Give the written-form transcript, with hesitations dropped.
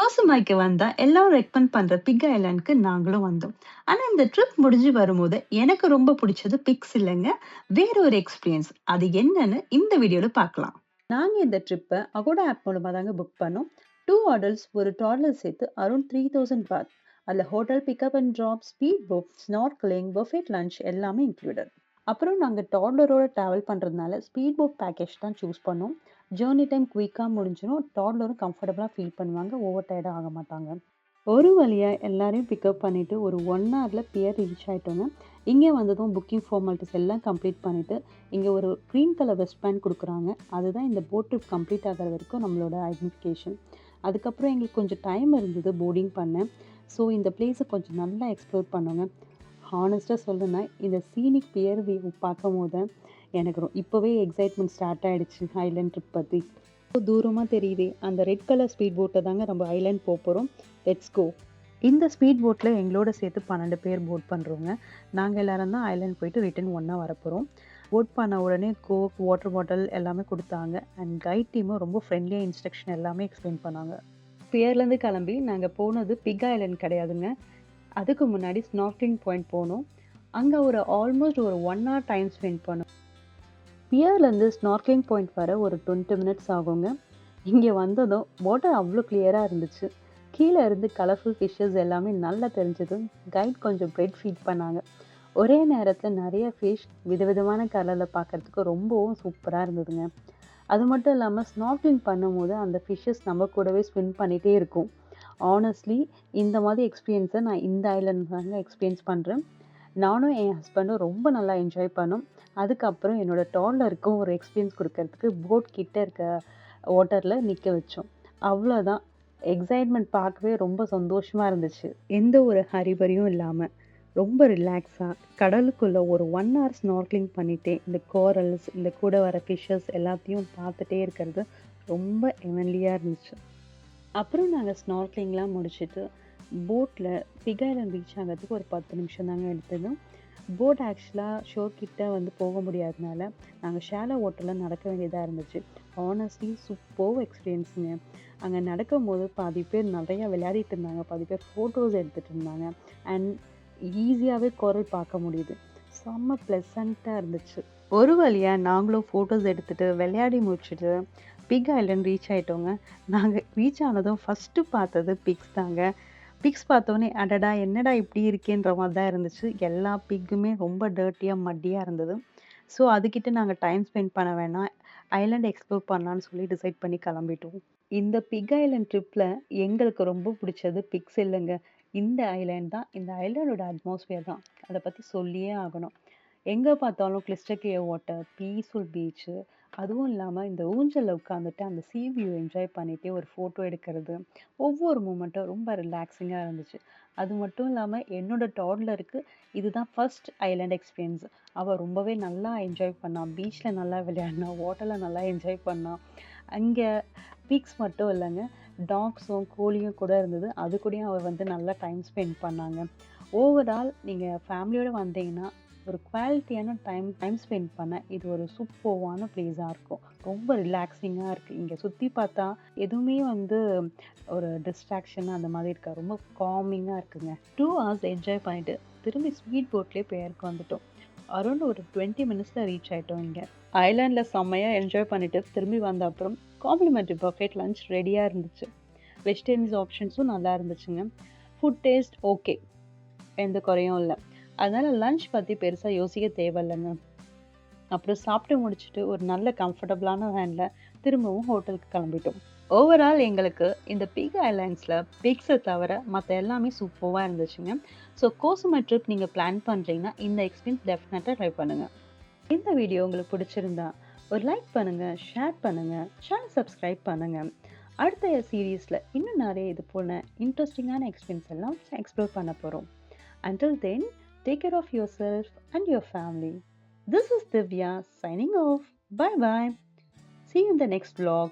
கோசுமாய்க்கு வந்தா எல்லாரும் ரெக்கமெண்ட் பண்ற பிக் ஐலாண்ட்க்கு நாங்களும் வந்தோம். ஆனா இந்த ட்ரிப் முடிஞ்சு வரும்போது எனக்கு ரொம்ப பிடிச்சது பிக்ஸ் இல்லைங்க. வேற ஒரு எக்ஸ்பீரியன்ஸ். அது என்னன்னு இந்த வீடியோல பார்க்கலாம். நாங்க இந்த ட்ரிப்பை அகோடா ஆப் மூலமா தாங்க புக் பண்ணோம். 2 அடல்ட்ஸ் ஒரு டாட்லர் சேர்த்து அரௌண்ட் 3000 பாத். அதுல hotel pickup and drop, speed boat, snorkelling, buffet lunch எல்லாமே இன்க்ளூடட். அப்புறம் நாங்க டாட்லரோட டிராவல் பண்றதுனால ஸ்பீட் போட் பேக்கேஜ் தான் சூஸ் பண்ணோம். ஜேர்னி டைம் குயிக்கா முடிஞ்சிடும். டாட்லரும் கம்ஃபர்டபுளா ஃபீல் பண்ணுவாங்க. ஓவர் டயர்டா ஆக மாட்டாங்க. ஒரு வழியா எல்லாரையும் பிக்கப் பண்ணிட்டு ஒரு 1 ஹவர்ல பியர் ரீச் ஆயிட்டோங்க. இங்கே வந்ததும் புக்கிங் ஃபார்மாலிட்டிஸ் எல்லாம் கம்ப்ளீட் பண்ணிட்டு, இங்க ஒரு கிரீன் கலர் வெஸ்ட் பேண்ட் குடுக்குறாங்க. அதுதான் இந்த போட் ட்ரிப் கம்ப்ளீட் ஆகுற வரைக்கும் நம்மளோட ஐடென்டிஃபிகேஷன். அதுக்கப்புறம் எங்களுக்கு கொஞ்சம் டைம் இருந்தது போர்டிங் பண்ண. ஸோ இந்த பிளேஸை கொஞ்சம் நல்லா எக்ஸ்ப்ளோர் பண்ணோங்க. ஹானஸ்ட்டா சொல்லணும்னா, இந்த சீனிக் பியர் வியூ பார்க்கும்போது எனக்கு இப்பவே எக்ஸைட்மெண்ட் ஸ்டார்ட் ஆயிடுச்சு ஐலேண்ட் ட்ரிப் பத்தி. தூரமா தெரியுதே அந்த ரெட் கலர் ஸ்பீட் போட்டை தாங்க நம்ம ஐலேண்ட் போகிறோம். Let's go. இந்த ஸ்பீட் போட்டில் எங்களோட சேர்த்து 12 பேர் போட் பண்ணுறோங்க. நாங்கள் எல்லாரும் தான் ஐலேண்ட் போயிட்டு ரிட்டர்ன் ஒன்றா வரப்போகிறோம். போட் பண்ண உடனே கோக், வாட்டர் பாட்டில் எல்லாமே கொடுத்தாங்க. அண்ட் கைட் டீமும் ரொம்ப ஃப்ரெண்ட்லியாக இன்ஸ்ட்ரக்ஷன் எல்லாமே எக்ஸ்பிளைன் பண்ணாங்க. பியர்லேருந்து கிளம்பி நாங்கள் போனது பிக் ஐலேண்ட் கிடையாதுங்க. அதுக்கு முன்னாடி ஸ்நார்க்லிங் பாயிண்ட் போனோம். அங்கே ஆல்மோஸ்ட் ஒரு 1 hour டைம் ஸ்பெண்ட் பண்ணோம். பியர்லேருந்து ஸ்நார்க்லிங் பாயிண்ட் வர ஒரு 20 மினிட்ஸ் ஆகுங்க. இங்கே வந்ததும் வாட்டர் அவ்வளோ கிளியராக இருந்துச்சு. கீழே இருந்து கலர்ஃபுல் ஃபிஷ்ஷஸ் எல்லாமே நல்லா தெரிஞ்சது. கைட் கொஞ்சம் பிரெட் ஃபீட் பண்ணாங்க. ஒரே நேரத்தில் நிறைய ஃபிஷ் விதவிதமான கலரில் பார்க்குறதுக்கு ரொம்பவும் சூப்பராக இருந்ததுங்க. அது மட்டும் இல்லாமல் ஸ்நார்க்லிங் பண்ணும்போது அந்த ஃபிஷ்ஷஸ் நம்ம கூடவே ஸ்விம் பண்ணிகிட்டே இருக்கும். ஆனஸ்ட்லி இந்த மாதிரி எக்ஸ்பீரியன்ஸை நான் இந்த ஐலேண்ட் தாங்க எக்ஸ்பீரியன்ஸ் பண்ணுறேன். நானும் என் ஹஸ்பண்டும் ரொம்ப நல்லா என்ஜாய் பண்ணோம். அதுக்கப்புறம் என்னோட டாட்லருக்கும் ஒரு எக்ஸ்பீரியன்ஸ் கொடுக்கறதுக்கு போட் கிட்ட இருக்க வாட்டரில் நிற்க வச்சோம். அவ்வளோதான். எக்ஸைட்மெண்ட் பார்க்கவே ரொம்ப சந்தோஷமாக இருந்துச்சு. எந்த ஒரு ஹரிபரியும் இல்லாமல் ரொம்ப ரிலாக்ஸாக கடலுக்குள்ளே ஒரு 1 hour ஸ்நார்க்லிங் பண்ணிகிட்டே இந்த கோரல்ஸ், இந்த கூட வர ஃபிஷ்ஷஸ் எல்லாத்தையும் பார்த்துட்டே இருக்கிறது ரொம்ப எவன்லியாக இருந்துச்சு. அப்புறம் நாங்கள் ஸ்நார்க்லிங்லாம் முடிச்சுட்டு போட்டில் பிக் ஐலேண்ட் ரீச் ஆகிறதுக்கு ஒரு 10 நிமிஷம் தாங்க எடுத்தது. போட் ஆக்சுவலாக ஷோர் கிட்ட போக முடியாதனால நாங்கள் ஷாலோ வாட்டரில் நடக்க வேண்டியதாக இருந்துச்சு. ஹானஸ்ட்லி சூப்பர் எக்ஸ்பீரியன்ஸுங்க. அங்கே நடக்கும்போது பாதி பேர் நிறையா விளையாடிட்டு இருந்தாங்க, பாதி பேர் ஃபோட்டோஸ் எடுத்துகிட்டு இருந்தாங்க. அண்ட் ஈஸியாகவே குரல் பார்க்க முடியுது. செம்ம ப்ளசண்ட்டாக இருந்துச்சு. ஒரு வழியாக நாங்களும் ஃபோட்டோஸ் எடுத்துகிட்டு விளையாடி முடிச்சுட்டு பிக் ஐலேண்ட் ரீச் ஆகிட்டோங்க. நாங்கள் ரீச் ஆனதும் ஃபஸ்ட்டு பார்த்தது பிக்ஸ் தாங்க. பிக்ஸ் பார்த்தோன்னே அடடா என்னடா இப்படி இருக்கேன்ற மாதிரி தான் இருந்துச்சு. எல்லா பிக்குமே ரொம்ப டர்ட்டியாக மட்டியாக இருந்தது. ஸோ அதுக்கிட்ட நாங்கள் டைம் ஸ்பெண்ட் பண்ண வேணாம், ஐலேண்ட் எக்ஸ்ப்ளோர் பண்ணலான்னு சொல்லி டிசைட் பண்ணி கிளம்பிட்டோம். இந்த பிக் ஐலேண்ட் ட்ரிப்பில் எங்களுக்கு ரொம்ப பிடிச்சது பிக்ஸ் இல்லைங்க, இந்த ஐலேண்ட் தான். இந்த ஐலேண்டோட அட்மாஸ்பியர் தான், அதை பற்றி சொல்லியே ஆகணும். எங்கே பார்த்தாலும் crystal clear water, peaceful beach, அதுவும் இல்லாமல் இந்த ஊஞ்சலில் உட்காந்துட்டு அந்த சீ வியூ என்ஜாய் பண்ணிகிட்டே ஒரு ஃபோட்டோ எடுக்கிறது, ஒவ்வொரு மூமெண்ட்டும் ரொம்ப ரிலாக்ஸிங்காக இருந்துச்சு. அது மட்டும் இல்லாமல் என்னோட டாட்லருக்கு இதுதான் ஃபர்ஸ்ட் ஐலேண்ட் எக்ஸ்பீரியன்ஸ். அவள் ரொம்பவே நல்லா என்ஜாய் பண்ணான். பீச்சில் நல்லா விளையாடினா, வாட்டரில் நல்லா என்ஜாய் பண்ணான். அங்கே பீக்ஸ் மட்டும் இல்லைங்க, டாக்ஸும் கோழியும் கூட இருந்தது. அது கூடயும் அவள் நல்லா டைம் ஸ்பெண்ட் பண்ணாங்க. ஓவரால் நீங்கள் ஃபேமிலியோடு வந்தீங்கன்னா ஒரு குவாலிட்டியான டைம் ஸ்பெண்ட் பண்ண இது ஒரு சூப்பர்வான பிளேஸாக இருக்கும். ரொம்ப ரிலாக்ஸிங்காக இருக்குது. இங்கே சுற்றி பார்த்தா எதுவுமே ஒரு டிஸ்ட்ராக்ஷன் அந்த மாதிரி இருக்கா, ரொம்ப காமிங்காக இருக்குங்க. 2 hours என்ஜாய் பண்ணிட்டு திரும்பி ஸ்பீட் போட்லேயே பேருக்கு வந்துட்டோம். அரௌண்ட் ஒரு 20 மினிட்ஸில் ரீச் ஆகிட்டோம். இங்கே ஐலாண்டில் செம்மையாக என்ஜாய் பண்ணிவிட்டு திரும்பி வந்த அப்புறம் காம்ப்ளிமெண்ட்ரி பஃபெட் லஞ்ச் ரெடியாக இருந்துச்சு. வெஜிடேரியன்ஸ் ஆப்ஷன்ஸும் நல்லா இருந்துச்சுங்க. ஃபுட் டேஸ்ட் ஓகே, எந்த குறையும் இல்லை. அதனால் லஞ்ச் பற்றி பெருசாக யோசிக்க தேவையில்லைங்க. அப்புறம் சாப்பிட்டு முடிச்சுட்டு ஒரு நல்ல கம்ஃபர்டபுளான வேனில் திரும்பவும் ஹோட்டலுக்கு கிளம்பிட்டோம். ஓவரால் எங்களுக்கு இந்த பிக் ஐலாண்ட்ஸில் பிக்ஸை தவிர மற்ற எல்லாமே சூப்பராக இருந்துச்சுங்க. ஸோ கோசுமா ட்ரிப் நீங்கள் பிளான் பண்ணுறீங்கன்னா இந்த எக்ஸ்பீரியன்ஸ் டெஃபினட்டாக ட்ரை பண்ணுங்கள். இந்த வீடியோ உங்களுக்கு பிடிச்சிருந்தா ஒரு லைக் பண்ணுங்கள், ஷேர் பண்ணுங்கள், சேனல் சப்ஸ்கிரைப் பண்ணுங்கள். அடுத்த சீரீஸில் இன்னும் நிறைய இது போல் இன்ட்ரெஸ்டிங்கான எக்ஸ்பீரியன்ஸ் எல்லாம் எக்ஸ்ப்ளோர் பண்ண போகிறோம். Until then, take care of yourself and your family. This is Divya signing off. Bye bye. See you in the next vlog.